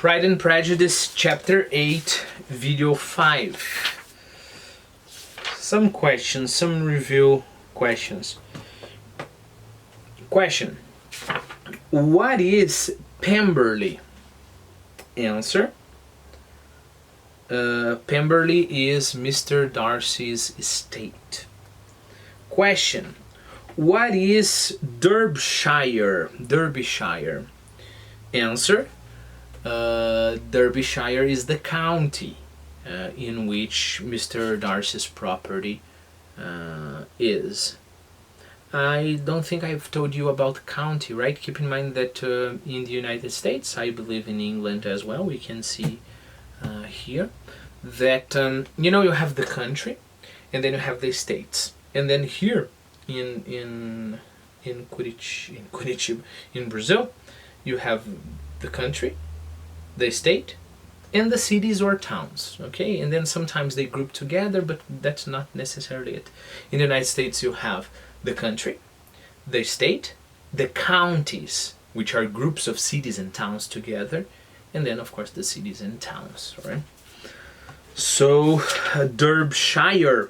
Pride and Prejudice, Chapter 8, Video 5. Some questions, some review questions. Question: what is Pemberley? Answer: Pemberley is Mr. Darcy's estate. Question: what is Derbyshire? Derbyshire. Answer: Derbyshire is the county in which Mr. Darcy's property is. I don't think I've told you about the county, right? Keep in mind that in the United States, I believe in England as well, we can see here that you have the country and then you have the states, and then here in Curitiba, in Brazil, you have the country, the state, and the cities or towns, okay? And then sometimes they group together, but that's not necessarily it. In the United States, you have the country, the state, the counties, which are groups of cities and towns together, and then, of course, the cities and towns, right? So, Derbyshire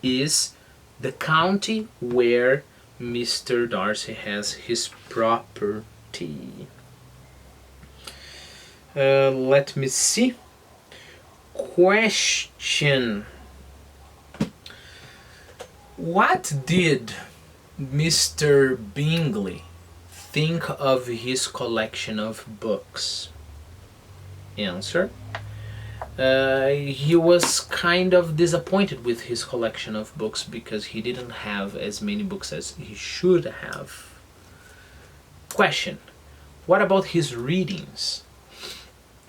is the county where Mr. Darcy has his property. Let me see. Question: what did Mr. Bingley think of his collection of books? Answer: he was kind of disappointed with his collection of books because he didn't have as many books as he should have. Question: what about his readings?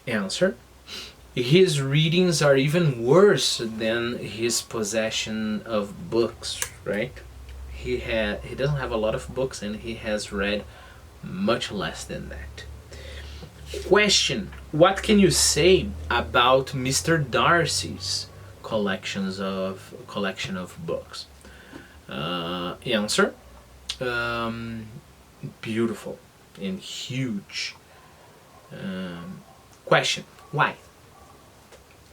Answer: his readings are even worse than his possession of books, right? He doesn't have a lot of books and he has read much less than that. Question: what can you say about Mr. Darcy's collection of books? Answer: beautiful and huge. Question: why?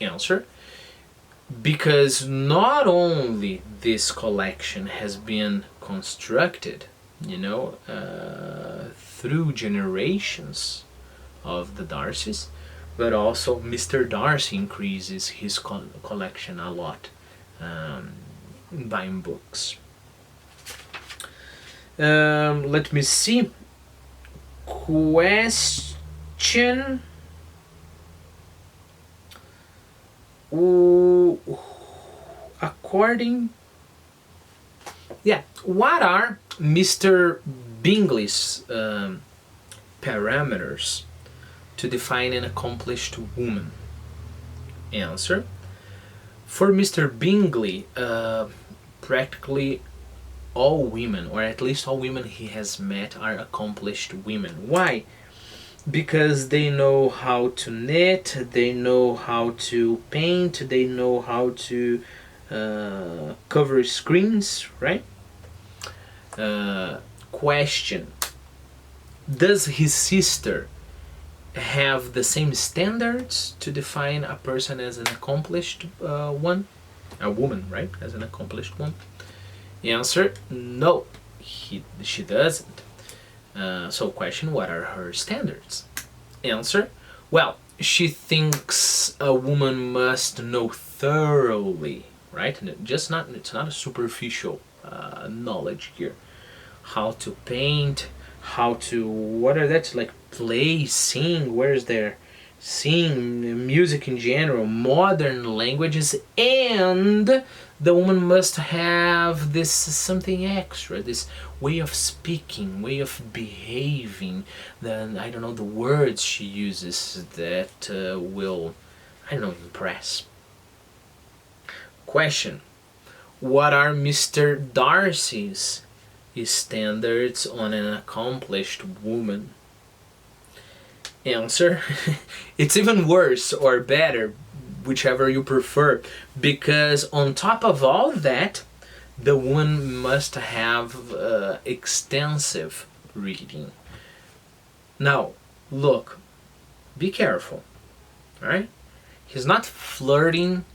Answer: because not only this collection has been constructed, through generations of the Darcys, but also Mr. Darcy increases his collection a lot, buying books. Let me see. Question: what are Mr. Bingley's parameters to define an accomplished woman? Answer: for Mr. Bingley, practically all women, or at least all women he has met, are accomplished women. Why? Because they know how to knit, they know how to paint, they know how to cover screens, right? Question: does his sister have the same standards to define a person as an accomplished one? A woman, right? As an accomplished one? Answer: no, she doesn't. So question: what are her standards? Answer: well, she thinks a woman must know thoroughly, right? It's not a superficial knowledge here. How to paint, how to, what are that, like play, sing, where's there, sing, music in general, modern languages, and the woman must have this something extra, this way of speaking, way of behaving, the words she uses that will, impress. Question: what are Mr. Darcy's standards on an accomplished woman? Answer: it's even worse or better, whichever you prefer, because on top of all that, the woman must have extensive reading. Now, look, Be careful, all right? He's not flirting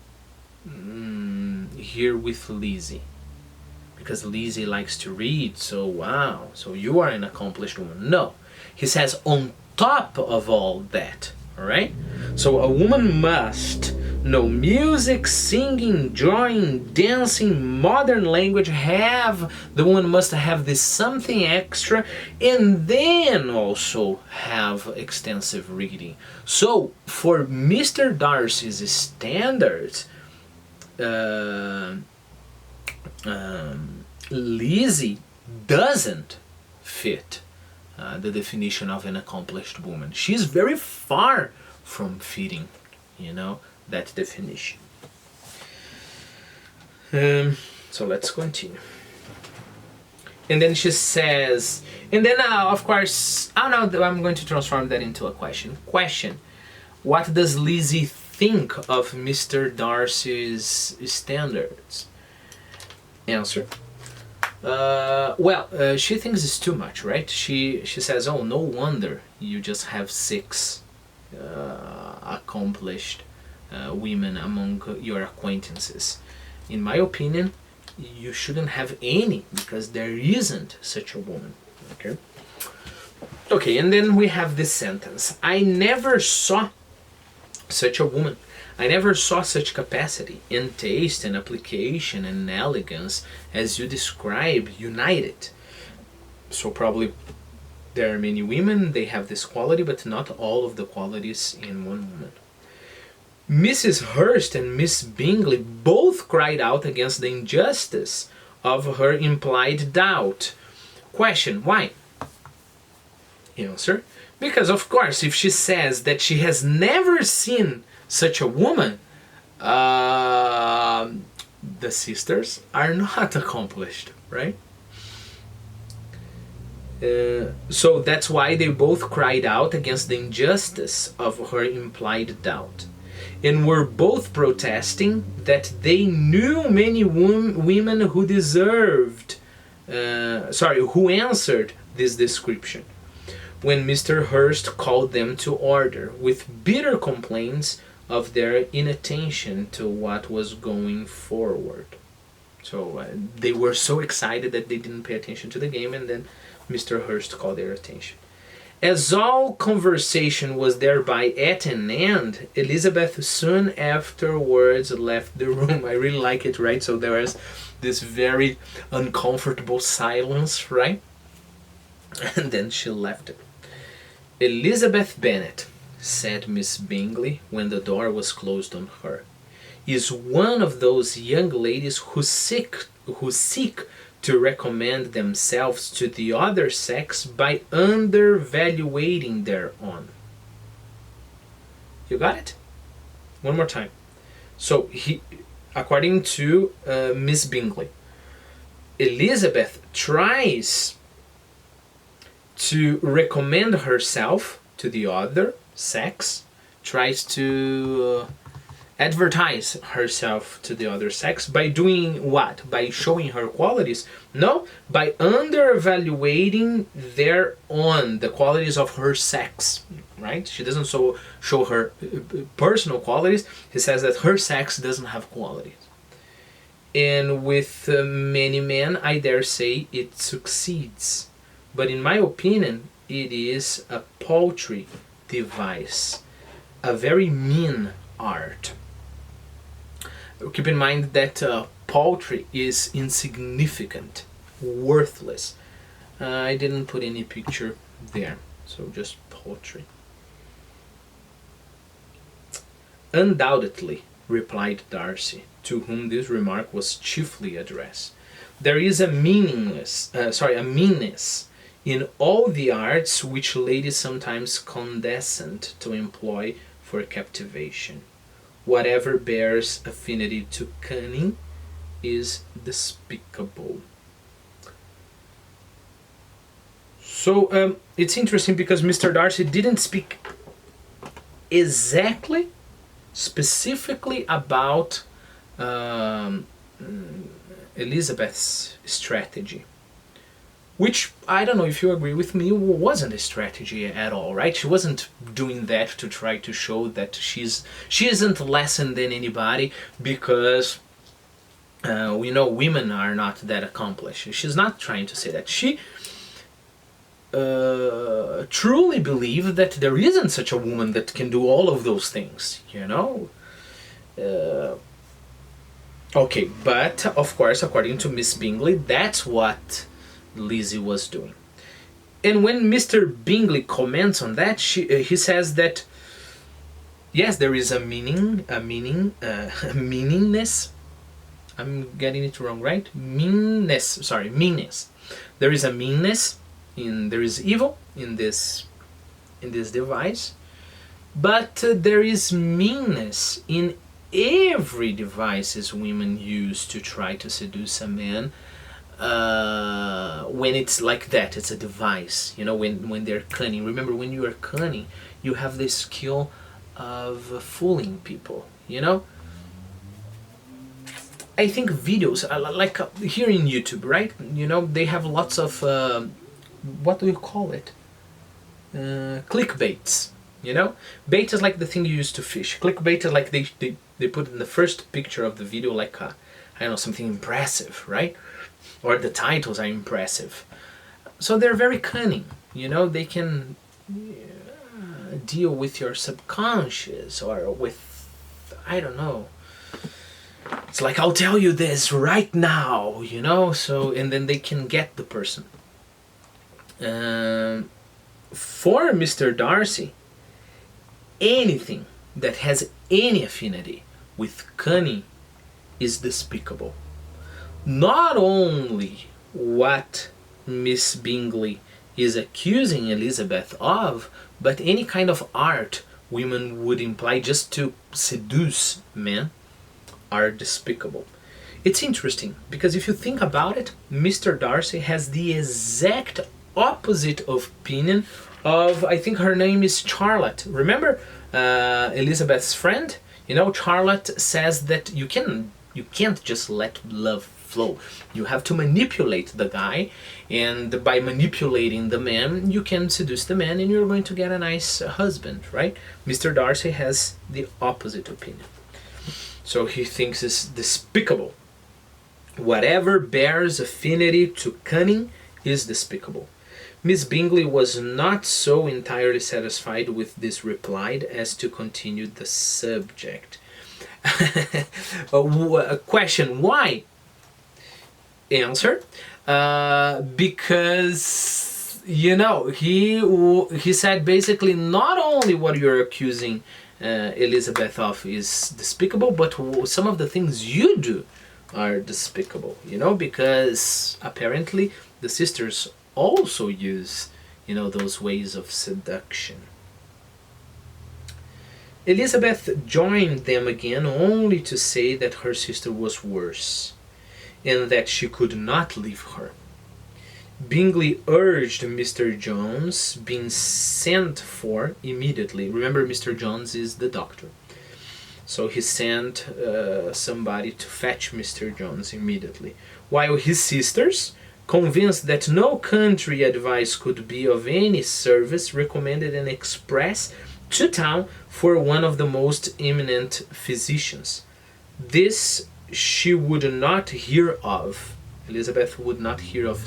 here with Lizzie, because Lizzie likes to read, so wow, so you are an accomplished woman. No, he says on top of all that, all right? So a woman must know music, singing, drawing, dancing, modern language. The woman must have this something extra, and then also have extensive reading. So for Mr. Darcy's standards, Lizzie doesn't fit the definition of an accomplished woman. She's very far from fitting, that definition. So let's continue. And then she says, and then of course, I'm going to transform that into a question. Question: what does Lizzie think of Mr. Darcy's standards? Answer: she thinks it's too much, right? She says, oh, no wonder you just have 6 accomplished women among your acquaintances. In my opinion, you shouldn't have any, because there isn't such a woman. Okay, and then we have this sentence: I never saw such a woman. I never saw such capacity and taste and application and elegance as you describe united. So probably there are many women, they have this quality, but not all of the qualities in one woman. Mrs. Hurst and Miss Bingley both cried out against the injustice of her implied doubt. Question: why? Answer: because of course, if she says that she has never seen such a woman, the sisters are not accomplished, right? So that's why they both cried out against the injustice of her implied doubt, and were both protesting that they knew many women who who answered this description, when Mr. Hurst called them to order with bitter complaints of their inattention to what was going forward. So they were so excited that they didn't pay attention to the game, and then Mr. Hurst called their attention. As all conversation was thereby at an end, Elizabeth soon afterwards left the room. I really like it, right? So there was this very uncomfortable silence, right? And then she left it. Elizabeth Bennet, said Miss Bingley when the door was closed on her, is one of those young ladies who seek to recommend themselves to the other sex by undervaluating their own. You got it? One more time. So, according to Miss Bingley, Elizabeth tries to recommend herself to the other sex, tries to advertise herself to the other sex by doing what? By showing her qualities? No, by undervaluating the qualities of her sex, right? She doesn't show her personal qualities. He says that her sex doesn't have qualities. And with many men, I dare say it succeeds. But in my opinion, it is a paltry device, a very mean art. Keep in mind that paltry is insignificant, worthless. I didn't put any picture there, so just paltry. Undoubtedly, replied Darcy, to whom this remark was chiefly addressed. There is a meanness in all the arts which ladies sometimes condescend to employ for captivation. Whatever bears affinity to cunning is despicable. So it's interesting because Mr. Darcy didn't speak specifically about Elizabeth's strategy. which I don't know if you agree with me, wasn't a strategy at all, right? She wasn't doing that to try to show that she isn't less than anybody because we know women are not that accomplished. She's not trying to say that. She truly believed that there isn't such a woman that can do all of those things, you know? Okay, but of course, according to Miss Bingley, that's what Lizzie was doing. And when Mr. Bingley comments on that, he says that yes, there is a meaningness. I'm getting it wrong, right? Meanness. There is a meanness there is evil in this device, but there is meanness in every devices women use to try to seduce a man. When it's like that, it's a device. You know, when they're cunning. Remember, when you are cunning, you have the skill of fooling people. You know. I think videos like here in YouTube, right? You know, they have lots of what do you call it? Clickbaits. You know, bait is like the thing you use to fish. Clickbait is like they put in the first picture of the video like I don't know, something impressive, right? Or the titles are impressive. So they're very cunning. You know, they can deal with your subconscious or with, I don't know. It's like, I'll tell you this right now, you know? So, and then they can get the person. For Mr. Darcy, anything that has any affinity with cunning is despicable. Not only what Miss Bingley is accusing Elizabeth of, but any kind of art women would imply just to seduce men are despicable. It's interesting because if you think about it, Mr. Darcy has the exact opposite opinion of, I think her name is Charlotte. Remember Elizabeth's friend? You know, Charlotte says that you can't just let love flow. You have to manipulate the guy, and by manipulating the man, you can seduce the man and you're going to get a nice husband, right? Mr. Darcy has the opposite opinion. So he thinks it's despicable. Whatever bears affinity to cunning is despicable. Miss Bingley was not so entirely satisfied with this reply as to continue the subject. A question, why? Answer, because, you know, he said basically not only what you're accusing Elizabeth of is despicable, but some of the things you do are despicable, you know, because apparently the sisters also use, you know, those ways of seduction. Elizabeth joined them again only to say that her sister was worse and that she could not leave her. Bingley urged Mr. Jones being sent for immediately. Remember, Mr. Jones is the doctor. So he sent somebody to fetch Mr. Jones immediately. While his sisters, convinced that no country advice could be of any service, recommended an express to town for one of the most eminent physicians. This she would not hear of. Elizabeth would not hear of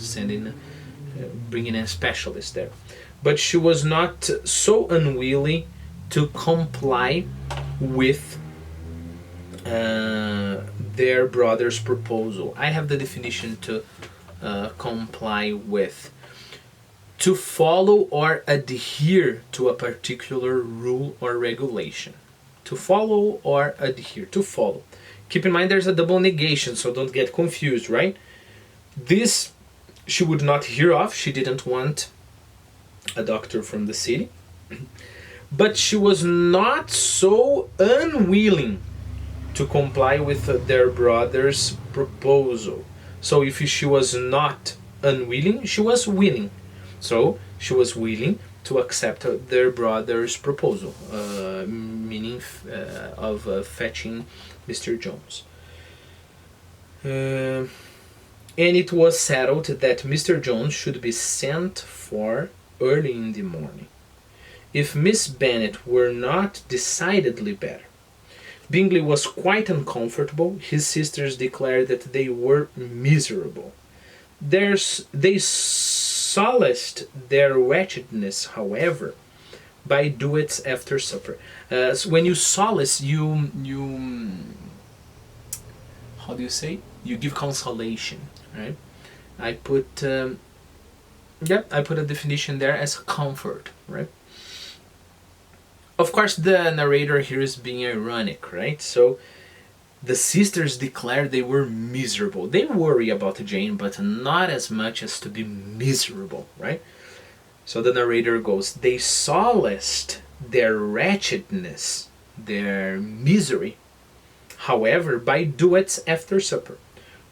bringing a specialist there. But she was not so unwilling to comply with their brother's proposal. I have the definition to comply with. To follow or adhere to a particular rule or regulation. To follow or adhere. To follow. Keep in mind there's a double negation, so don't get confused, right? This she would not hear of. She didn't want a doctor from the city. But she was not so unwilling to comply with their brother's proposal. So if she was not unwilling, she was willing. So she was willing to accept their brother's proposal, meaning of fetching Mr. Jones. And it was settled that Mr. Jones should be sent for early in the morning. If Miss Bennet were not decidedly better, Bingley was quite uncomfortable. His sisters declared that they were miserable. They solaced their wretchedness, however, by duets after supper. So when you solace, you how do you say? You give consolation, right? I put I put a definition there as comfort, right? Of course, the narrator here is being ironic, right? So the sisters declared they were miserable. They worry about Jane, but not as much as to be miserable, right? So the narrator goes, they solaced their wretchedness, their misery, however, by duets after supper,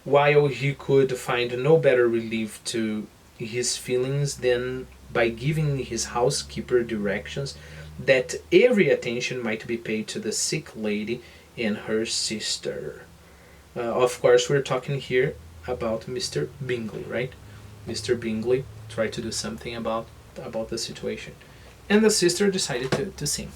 while he could find no better relief to his feelings than by giving his housekeeper directions that every attention might be paid to the sick lady and her sister. Of course, we're talking here about Mr. Bingley, right? Mr. Bingley tried to do something about the situation, and the sister decided to sing.